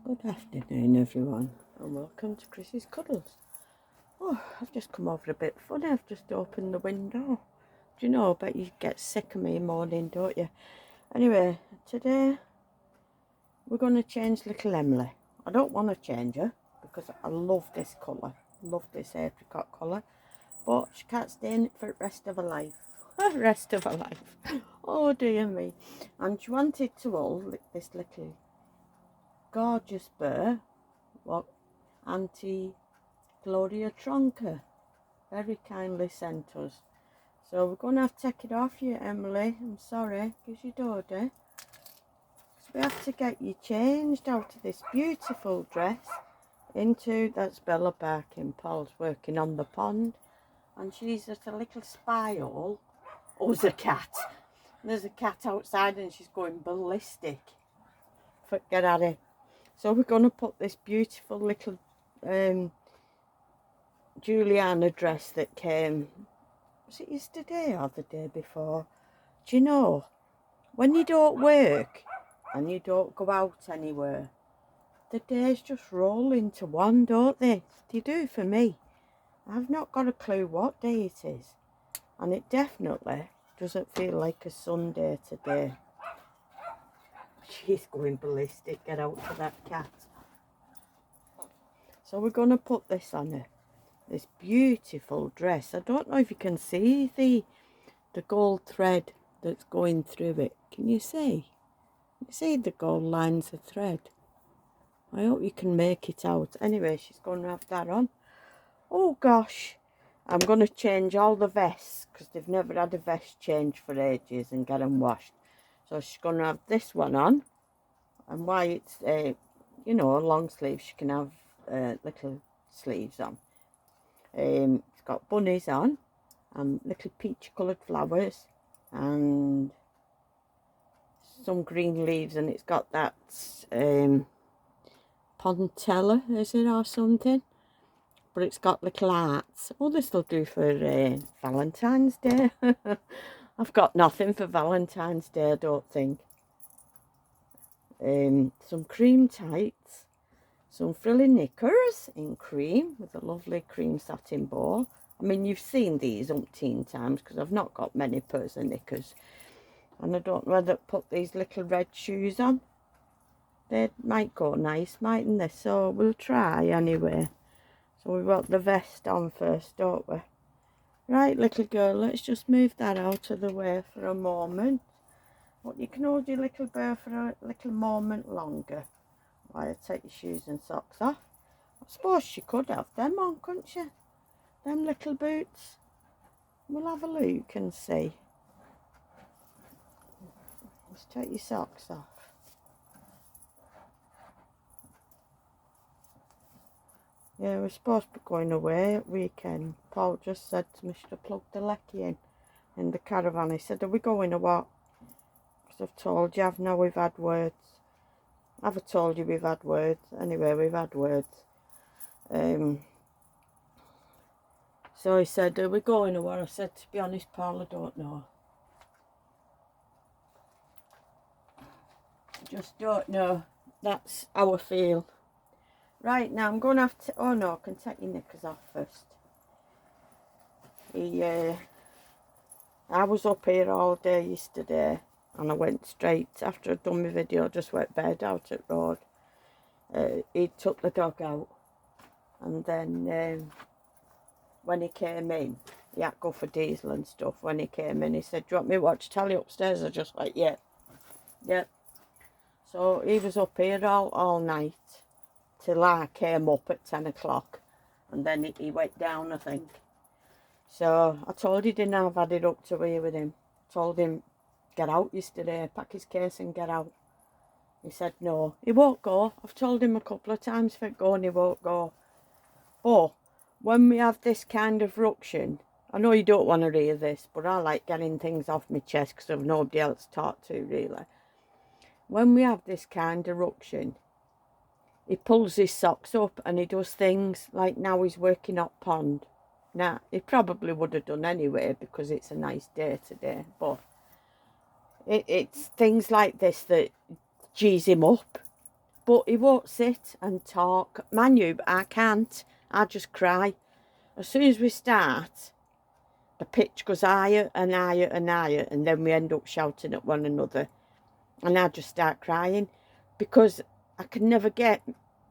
Good afternoon, everyone, and welcome to Chrissy's Cuddles. Oh, I've just come over a bit funny. I've just opened the window. Do you know, I bet you get sick of me morning, don't you? Anyway, today we're going to change little Emily. I don't want to change her because I love this colour. Love this apricot colour. But she can't stay in it for the rest of her life. Rest of her life. Oh, dear me. And she wanted to hold this little gorgeous bird. What Auntie Gloria Tronka very kindly sent us. So we're going to have to take it off you, Emily. I'm sorry, because you don't, eh? So we have to get you changed out of this beautiful dress into, that's Bella barking. Paul's working on the pond, and she's at a little spy hole. Oh, there's a cat. There's a cat outside and she's going ballistic. Get at it. So we're going to put this beautiful little Juliana dress that came, was it yesterday or the day before? Do you know, when you don't work and you don't go out anywhere, the days just roll into one, don't they? They do for me. I've not got a clue what day it is, and it definitely doesn't feel like a Sunday today. She's going ballistic. Get out for that cat. So we're going to put this on her. This beautiful dress. I don't know if you can see the gold thread that's going through it. Can you see? You see the gold lines of thread? I hope you can make it out. Anyway, she's going to have that on. Oh gosh, I'm going to change all the vests because they've never had a vest change for ages and get them washed. So she's going to have this one on, and why it's you know, a long sleeve, she can have little sleeves on. It's got bunnies on and little peach coloured flowers and some green leaves, and it's got that pontella, is it, or something, but it's got little hearts. Oh, this will do for Valentine's Day. I've got nothing for Valentine's Day, I don't think. Some cream tights, some frilly knickers in cream with a lovely cream satin bow. I mean, you've seen these umpteen times because I've not got many pairs of knickers. And I don't know whether to put these little red shoes on. They might go nice, mightn't they? So we'll try anyway. So we've got the vest on first, don't we? Right, little girl, let's just move that out of the way for a moment. But you can hold your little bear for a little moment longer while I take your shoes and socks off. I suppose she could have them on, couldn't she? Them little boots. We'll have a look and see. Let's take your socks off. Yeah, we're supposed to be going away at weekend. Paul just said to me, should I plug the lecky in the caravan? He said, are we going or what? Because I've told you, I've now we've had words. I've told you we've had words. Anyway, we've had words. So he said, are we going or what? I said, to be honest, Paul, I don't know. I just don't know. That's how I feel. Right, now I'm going to have to... Oh, no, I can take your knickers off first. I was up here all day yesterday, and I went straight, after I'd done my video, I just went bed out at road. He took the dog out, and then when he came in, he had to go for diesel and stuff. When he came in, he said, do you want me to watch telly upstairs? I just went, yeah. So he was up here all night till I came up at 10 o'clock, and then he went down, I think. So I told he didn't have had it up to here with him. Told him, get out yesterday, pack his case and get out. He said no, he won't go. I've told him a couple of times for going, he won't go. But when we have this kind of ruction, I know you don't want to hear this, but I like getting things off my chest because I've nobody else to talk to, really. When we have this kind of ruction, he pulls his socks up and he does things like now he's working up pond. Now, he probably would have done anyway because it's a nice day today, but it's things like this that G's him up. but he won't sit and talk. Man you, I can't. I just cry. As soon as we start, the pitch goes higher and higher and higher, and then we end up shouting at one another. And I just start crying because I can never get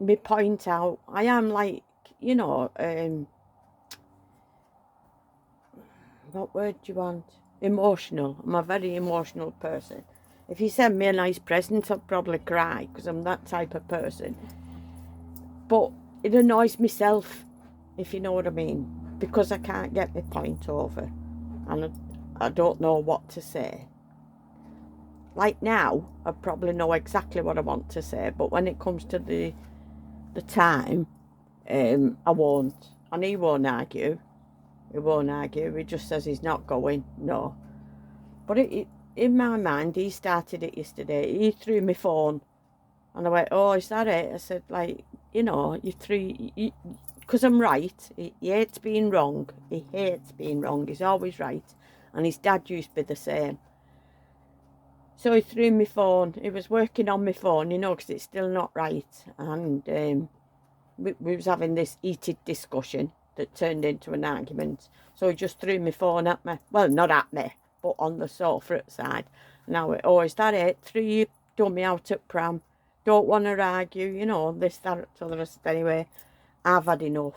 my point out. I am like, you know, what word do you want? Emotional. I'm a very emotional person. If you send me a nice present, I'll probably cry because I'm that type of person. But it annoys myself, if you know what I mean, because I can't get my point over and I don't know what to say. Like now, I probably know exactly what I want to say, but when it comes to the time, I won't. And he won't argue. He won't argue. He just says he's not going. No. But in my mind, he started it yesterday. He threw my phone. And I went, oh, is that it? I said, like, you know, you threw... Because I'm right. He hates being wrong. He hates being wrong. He's always right. And his dad used to be the same. So he threw my phone. He was working on my phone, you know, because it's still not right. And we was having this heated discussion that turned into an argument. So he just threw my phone at me. Well, not at me, but on the sofa outside. And I went, oh, is that it? Threw you dummy out at pram. Don't want to argue, you know, this, that, the other. Anyway, I've had enough.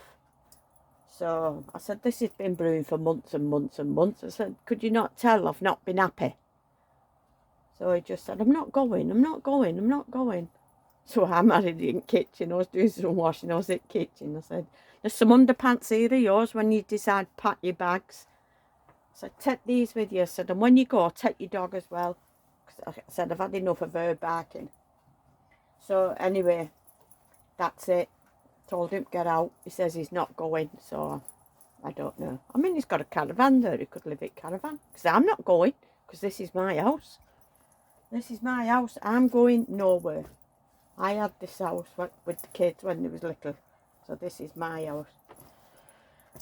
So I said, this has been brewing for months and months and months. I said, could you not tell I've not been happy? So he just said, I'm not going, I'm not going, I'm not going. So I married in the kitchen. I was doing some washing. I was at the kitchen. I said, there's some underpants here of yours when you decide to pack your bags. I said, take these with you. I said, and when you go, take your dog as well. Because I said, I've had enough of her barking. So anyway, that's it. Told him to get out. He says he's not going. So I don't know. I mean, he's got a caravan there. He could live at caravan. Because I'm not going. Because this is my house. This is my house. I'm going nowhere. I had this house with the kids when they was little. So this is my house.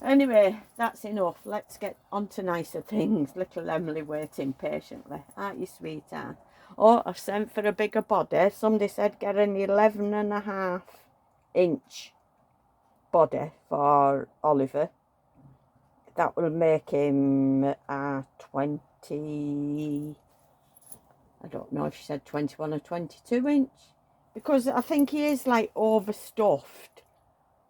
Anyway, that's enough. Let's get on to nicer things. Little Emily waiting patiently. Aren't you, sweetheart? Oh, I've sent for a bigger body. Somebody said get an 11.5-inch body for Oliver. That will make him 20... I don't know if she said 21 or 22 inch. Because I think he is like overstuffed.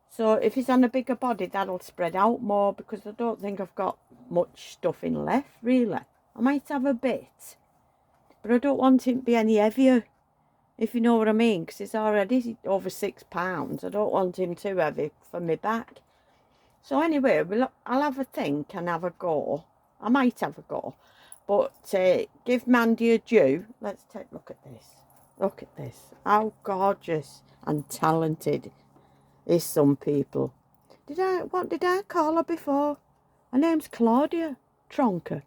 So if he's on a bigger body, that'll spread out more. Because I don't think I've got much stuffing left, really. I might have a bit. But I don't want him to be any heavier. If you know what I mean. Because he's already over 6 pounds. I don't want him too heavy for me back. So anyway, I'll have a think and have a go. I might have a go. But give Mandy a due. Let's take a look at this. Look at this. How gorgeous and talented is some people. What did I call her before? Her name's Claudia Tronker.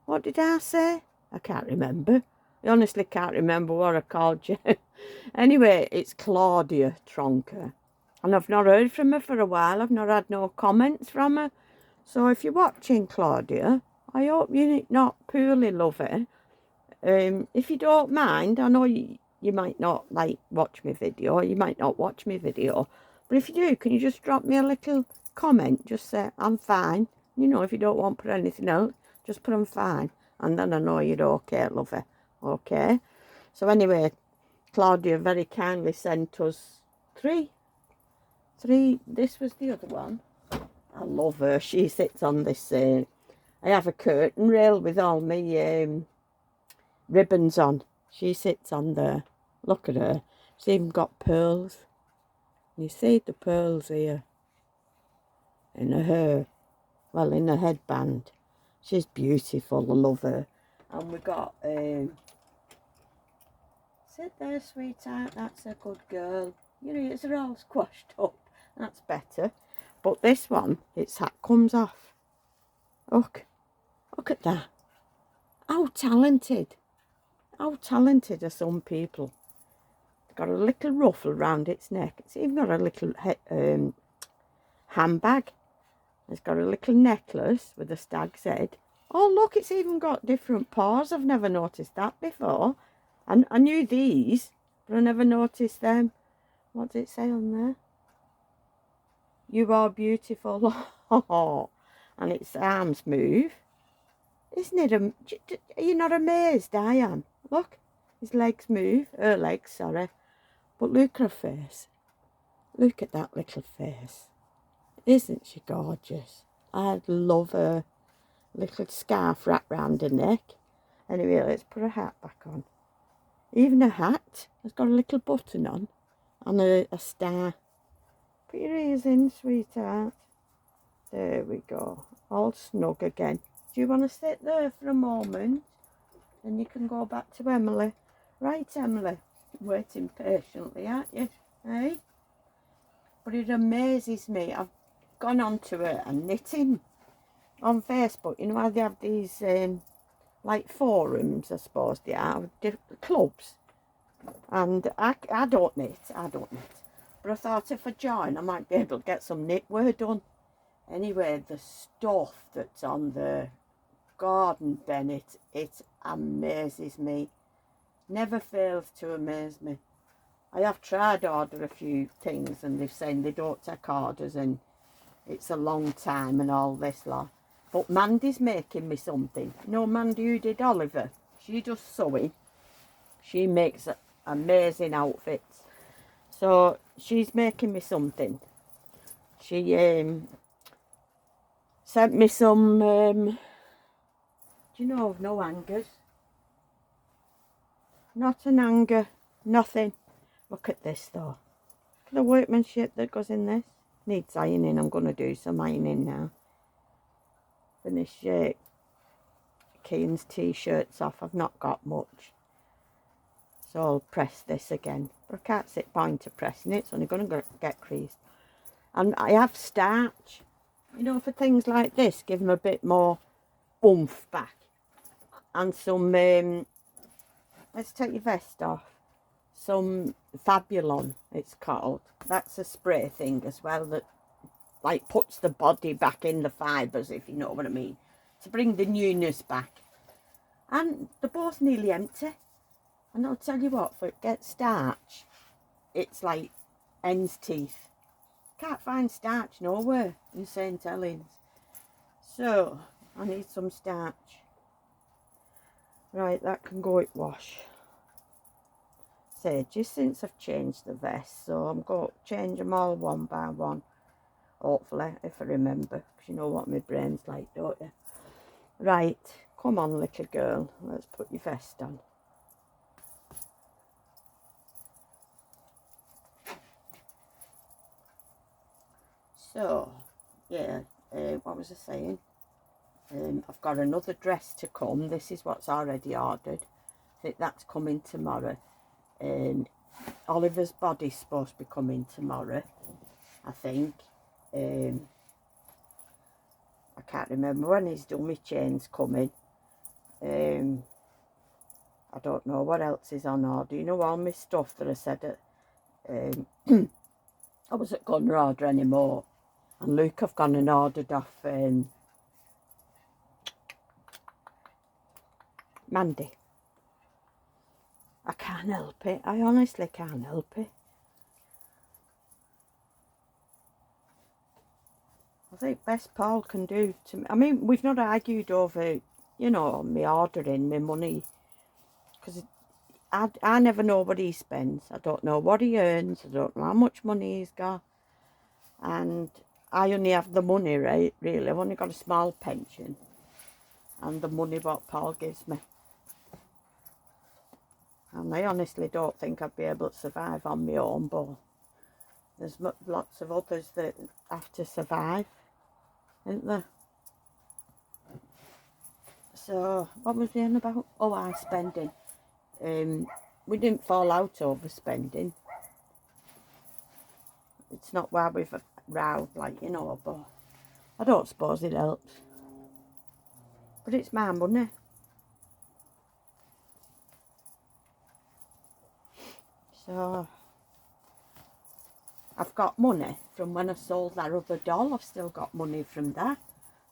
What did I say? I can't remember. I honestly can't remember what I called you. Anyway, it's Claudia Tronker. And I've not heard from her for a while. I've not had no comments from her. So if you're watching, Claudia, I hope you not poorly love her. If you don't mind, I know you might not like watch my video, you might not watch my video, but if you do, can you just drop me a little comment? Just say, I'm fine. You know, if you don't want to put anything else, just put I'm fine. And then I know you're okay, love her. Okay? So anyway, Claudia very kindly sent us three. This was the other one. I love her. She sits on this... I have a curtain rail with all my ribbons on. She sits on there. Look at her. She's even got pearls. You see the pearls here. In her hair. Well, in her headband. She's beautiful. I love her. And we got... sit there, sweetheart. That's a good girl. You know, it's all squashed up. That's better. But this one, its hat comes off. Look. Look at that. How talented. How talented are some people. It's got a little ruffle round its neck. It's even got a little handbag. It's got a little necklace with a stag's head. Oh, look, it's even got different paws. I've never noticed that before. And I knew these, But I never noticed them. What did it say on there? You are beautiful. And its arms move. Isn't it? Are you not amazed? I am. Look, his legs move. Her legs, sorry. But look at her face. Look at that little face. Isn't she gorgeous? I love her. Little scarf wrapped round her neck. Anyway, let's put her hat back on. Even her hat has got a little button on and a star. Put your ears in, sweetheart. There we go. All snug again. Do you want to sit there for a moment? Then you can go back to Emily. Right, Emily? Waiting patiently, aren't you? Hey? But it amazes me. I've gone on to her and knitting on Facebook. You know how they have these like forums, I suppose they are, different clubs. And I don't knit. But I thought if I join, I might be able to get some knitwear done. Anyway, the stuff that's on the garden bin, it amazes me. Never fails to amaze me. I have tried to order a few things and they've said they don't take orders and it's a long time and all this lot. But Mandy's making me something. You know Mandy who did Oliver? She does sewing. She makes amazing outfits. So she's making me something. She sent me some, do you know, no hangers. Not an hanger, nothing. Look at this though. Look at the workmanship that goes in this. Needs ironing. I'm going to do some ironing now. Finish Keane's t-shirts off. I've not got much. So I'll press this again. But I can't sit down to pressing it. It's only going to get creased. And I have starch. You know, for things like this, give them a bit more oomph back. And some, let's take your vest off. Some Fabulon, it's called. That's a spray thing as well that like puts the body back in the fibres, if you know what I mean, to bring the newness back. And they're both nearly empty. And I'll tell you what, for it gets starch, it's like hen's teeth. Can't find starch nowhere in St. Helens. So I need some starch. Right, that can go at wash. Say, just since I've changed the vest, so I'm going to change them all one by one. Hopefully, if I remember, because you know what my brain's like, don't you? Right, come on, little girl, let's put your vest on. So, yeah, what was I saying? I've got another dress to come. This is what's already ordered. I think that's coming tomorrow. Oliver's body's supposed to be coming tomorrow, I think. I can't remember when his dummy chain's coming. I don't know what else is on order. You know, all my stuff that I said that I wasn't going to order anymore. And Luke, I've gone and ordered off Mandy. I can't help it. I honestly can't help it. I think best Paul can do to me. I mean, we've not argued over, you know, me ordering, my money. Because I never know what he spends. I don't know what he earns. I don't know how much money he's got. And I only have the money, right, really. I've only got a small pension. And the money what Paul gives me. And I honestly don't think I'd be able to survive on my own, but there's lots of others that have to survive, isn't there? So, what was the end about? Oh, our spending. We didn't fall out over spending. It's not why we've rowed, like, you know, but I don't suppose it helps. But it's my money. So, I've got money from when I sold that other doll. I've still got money from that.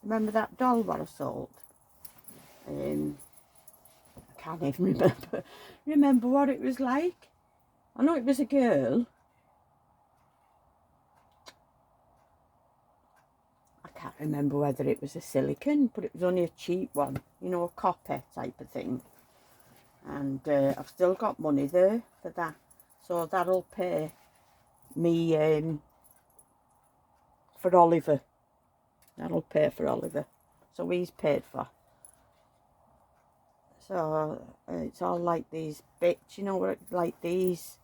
Remember that doll what I sold? I can't even remember what it was like. I know it was a girl. I can't remember whether it was a silicone, but it was only a cheap one, you know, a copper type of thing. And I've still got money there for that, so that'll pay me for Oliver. That'll pay for Oliver, so he's paid for. So it's all like these bits, you know, like these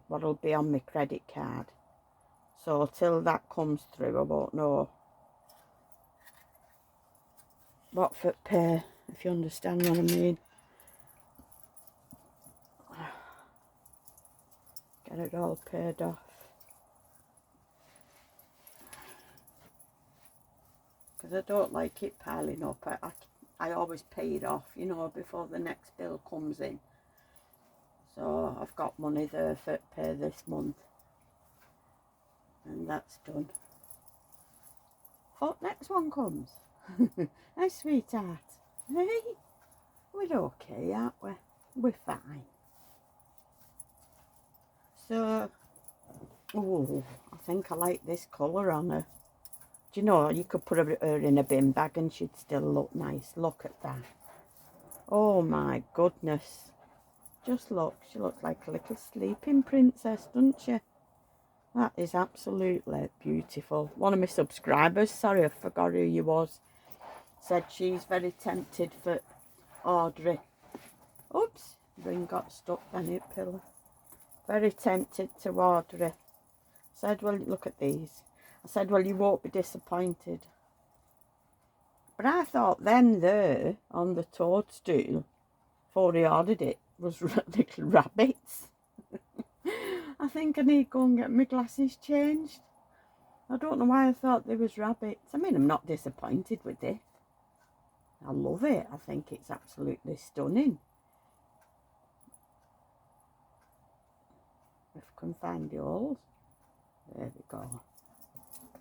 what'll be on my credit card. So till that comes through, I won't know what for pay, if you understand what I mean. Get it all paid off. Because I don't like it piling up. I always pay it off, you know, before the next bill comes in. So I've got money there for pay this month. And that's done. Oh, next one comes. Hey, sweetheart. Hey, we're okay, aren't we? We're fine. So, oh, I think I like this colour on her. Do you know, you could put her in a bin bag and she'd still look nice. Look at that. Oh my goodness. Just look, she looks like a little sleeping princess, doesn't she? That is absolutely beautiful. One of my subscribers, sorry I forgot who you was, said she's very tempted for Audrey. Oops, ring got stuck on it, pillar. Very tempted to Audrey. Said, well, look at these. I said, well, you won't be disappointed. But I thought them there on the toadstool, before he ordered it, was little rabbits. I think I need to go and get my glasses changed. I don't know why I thought they was rabbits. I mean, I'm not disappointed with it. I love it. I think it's absolutely stunning. If I can find the holes. There we go.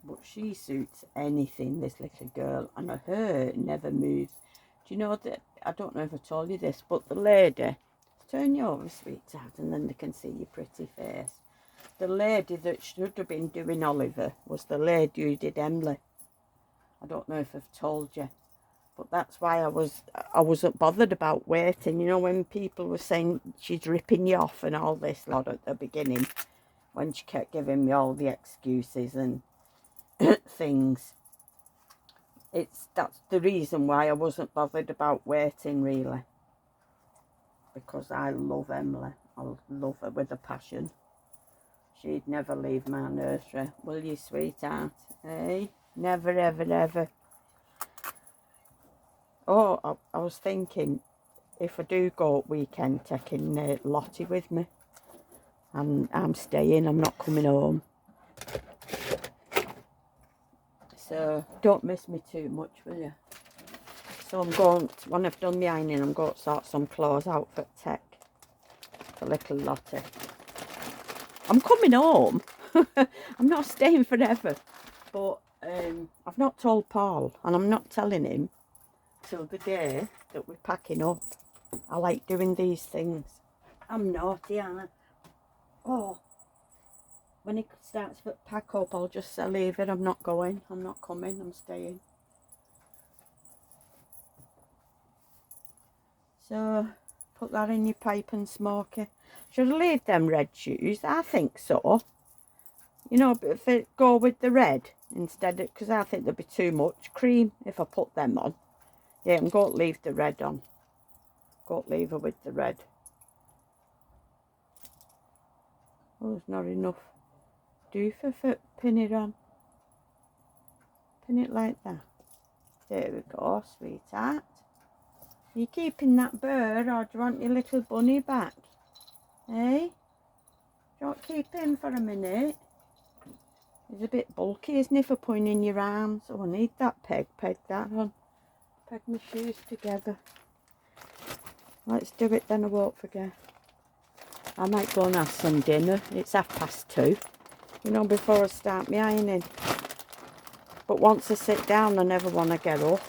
But she suits anything, this little girl, and her hair never moves. Do you know that, I don't know if I told you this, but the lady, turn you over, sweetheart, and then they can see your pretty face. The lady that should have been doing Oliver was the lady who did Emily. I don't know if I've told you, but that's why I wasn't bothered about waiting. You know, when people were saying she's ripping you off and all this lot at the beginning, when she kept giving me all the excuses and things. That's the reason why I wasn't bothered about waiting, really. Because I love Emily. I love her with a passion. She'd never leave my nursery, will you, sweetheart? Hey? Never, ever, ever. Oh, I was thinking, if I do go at weekend, taking Lottie with me. I'm staying, I'm not coming home. So don't miss me too much, will you? So I'm going to, when I've done my ironing, I'm going to sort some clothes out for tech for little Lottie. I'm coming home. I'm not staying forever, but I've not told Paul, and I'm not telling him till the day that we're packing up. I like doing these things. I'm naughty, aren't I? Oh, when it starts to pack up, I'll just say, leave it, I'm not going, I'm not coming, I'm staying. So, put that in your pipe and smoke it. Should I leave them red shoes? I think so. You know, but if it go with the red instead, because I think there'd be too much cream if I put them on. Yeah, I'm going to leave the red on. Going to leave her with the red. Oh, there's not enough doofy for pin it on. Pin it like that. There we go, sweetheart. Are you keeping that bird, or do you want your little bunny back? Hey? Do you want to keep him for a minute? He's a bit bulky, isn't he, for putting in your arms? Oh, I need that peg. Peg that on. Peg my shoes together. Let's do it then, I won't forget. I might go and have some dinner. It's 2:30. You know, before I start my ironing. But once I sit down, I never want to get up.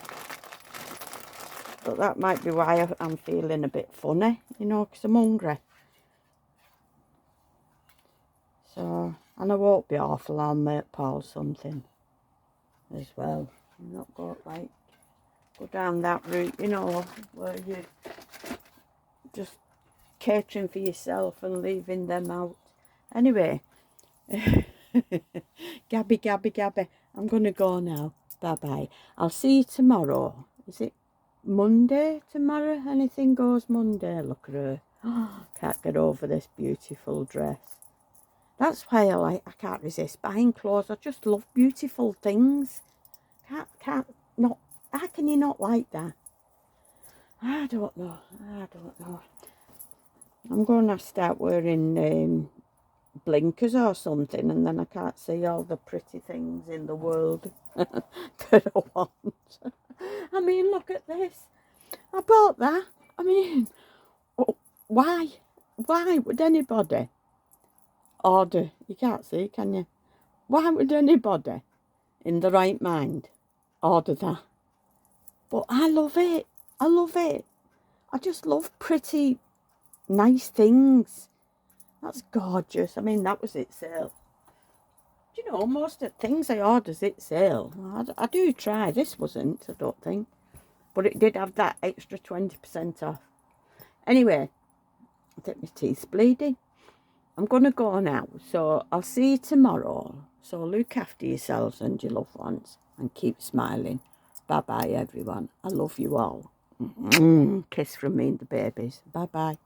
But that might be why I'm feeling a bit funny, you know, because I'm hungry. So, and I won't be awful, I'll make Paul something as well. I'm not going like go down that route, you know, where you just catering for yourself and leaving them out. Anyway, Gabby, Gabby, Gabby, I'm going to go now. Bye-bye. I'll see you tomorrow. Is it Monday tomorrow? Anything goes Monday. Look at her. Can't get over this beautiful dress. That's why I can't resist buying clothes. I just love beautiful things. Can't not. How can you not like that? I don't know. I'm going to start wearing blinkers or something, and then I can't see all the pretty things in the world that I want. I mean, look at this. I bought that. I mean, why? Why would anybody order? You can't see, can you? Why would anybody in the right mind order that? But I love it. I love it. I just love pretty, nice things. That's gorgeous. I mean, that was it sale. Do you know, most of the things I order's it sale. I do try. This wasn't, I don't think. But it did have that extra 20% off. Anyway, I think my teeth's bleeding. I'm going to go now. So I'll see you tomorrow. So look after yourselves and your loved ones. And keep smiling. Bye-bye, everyone. I love you all. Kiss from me and the babies. Bye-bye.